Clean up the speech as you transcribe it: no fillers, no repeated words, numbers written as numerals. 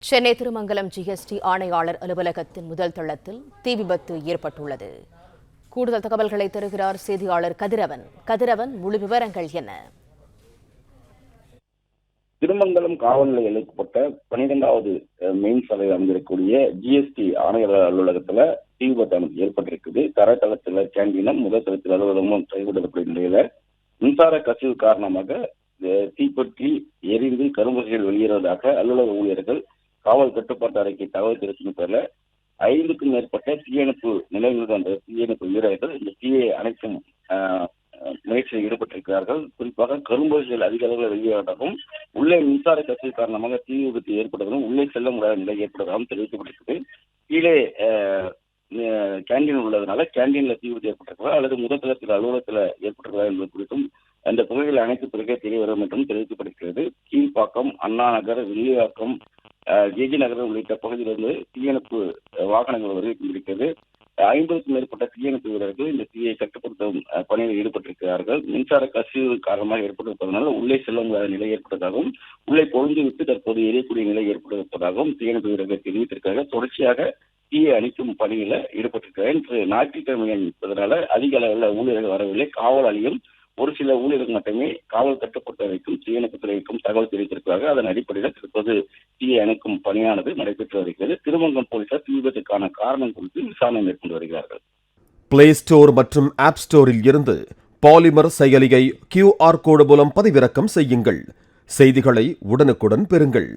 Chennai Thirumangalam GST ஆணையாளர் அலுவலகத்தின் முதல் தளத்தில் தீ விபத்து ஏற்பட்டுள்ளது. கூடுதல் தகவல்களை தருகிறார் செய்தியாளர் கதிரவன். முழு விவரங்கள் என்ன? திருமங்கலம் காவல் நிலையத்துக்கு உட்பட்ட 12வது மெயின் சாலையில் அமைந்திருக்கக்கூடிய ஜிஎஸ்டி ஆணையாளர் அலுவலகத்துல தீ விபத்து ஏற்பட்டிருக்குது. தரத்தளத்தில் கேண்டீனும் முதல் தளத்தில் அலுவலகமும் செயல்படுத்தக்கூடிய நிலையில மின்சார கசிவு காரணமாக தீப்பற்றி எரிந்து கரும்புகைகள் வெளியேறுவதாக அலுவலக ஊழியர்கள் காவல் கட்டுப்பாட்டு அறைக்கு தகவல் தெரிவிக்கும் பேர்ல 5க்கும் மேற்பட்ட தீயணைப்பு நிலையங்கள் அந்த தீயணைப்பு வீரர்கள் இந்த தீயை அணைக்கும் முயற்சியில் ஈடுபட்டிருக்கிறார்கள். குறிப்பாக கரும்புகைகள் அதிக அளவில் வெளியேறதாகவும் உள்ளே மின்சார கசிவு காரணமாக தீ விபத்து ஏற்பட்டதும் உள்ளே செல்ல முடியாத நிலை ஏற்பட்டதாகவும் தெரிவிக்கப்பட்டிருக்கிறது. கீழே கேண்டீன் உள்ளதுனால கேண்டீன்ல தீ விபத்து ஏற்பட்டிருக்கிறதா அல்லது முதல் தளத்தில் அலுவலகத்தில் ஏற்பட்டிருக்கிறதா என்பது குறித்தும் அந்த புகைகள் அனைத்து பிறகே தெரிய வரும் என்றும் தெரிவிக்கப்பட்டிருக்கிறது. கீழ்ப்பாக்கம், அண்ணா நகர், வில்லிவாக்கம், ஜேஜி நகர் உள்ளிட்ட பகுதியிலிருந்து தீயணைப்பு வாகனங்கள் வருகை கொண்டிருக்கிறது. 50க்கும் மேற்பட்ட தீயணைப்பு வீரர்கள் இந்த தீயை கட்டுப்படுத்தும் பணியில் ஈடுபட்டிருக்கிறார்கள். மின்சார கசிவு காரணமாக ஏற்பட்டிருப்பதனால் உள்ளே செல்ல முடியாத நிலை ஏற்பட்டதாகவும் உள்ளே பொழுது விட்டு தற்போது எரியக்கூடிய நிலை ஏற்பட்டிருப்பதாகவும் தீயணைப்பு வீரர்கள் தெரிவித்திருக்கிறார்கள். தொடர்ச்சியாக தீயை அணைக்கும் பணியில ஈடுபட்டிருக்கிறார். இன்று ஞாயிற்றுக்கிழமை என்பதனால அதிக அளவில் ஊழியர்கள் வரவில்லை. காவல் அணியும் ஒரு சில ஊழியர்கள் மட்டுமே காவல் கட்டுப்பாட்டுக்கும் தீயணைப்புத்துறைக்கும் தகவல் தெரிவித்திருக்கிறார்கள். அதன் அடிப்படையில் தற்போது தீயை அணைக்கும் பணியானது நடைபெற்று வருகிறது. திருமங்கலம் போலீசார் தீ விபத்துக்கான காரணம் குறித்து விசாரணை மேற்கொண்டு வருகிறார்கள். பிளே ஸ்டோர் மற்றும் ஆப் ஸ்டோரில் இருந்து பாலிமர் செயலியை QR கோடு மூலம் பதிவிறக்கம் செய்யுங்கள். செய்திகளை உடனுக்குடன் பெறுங்கள்.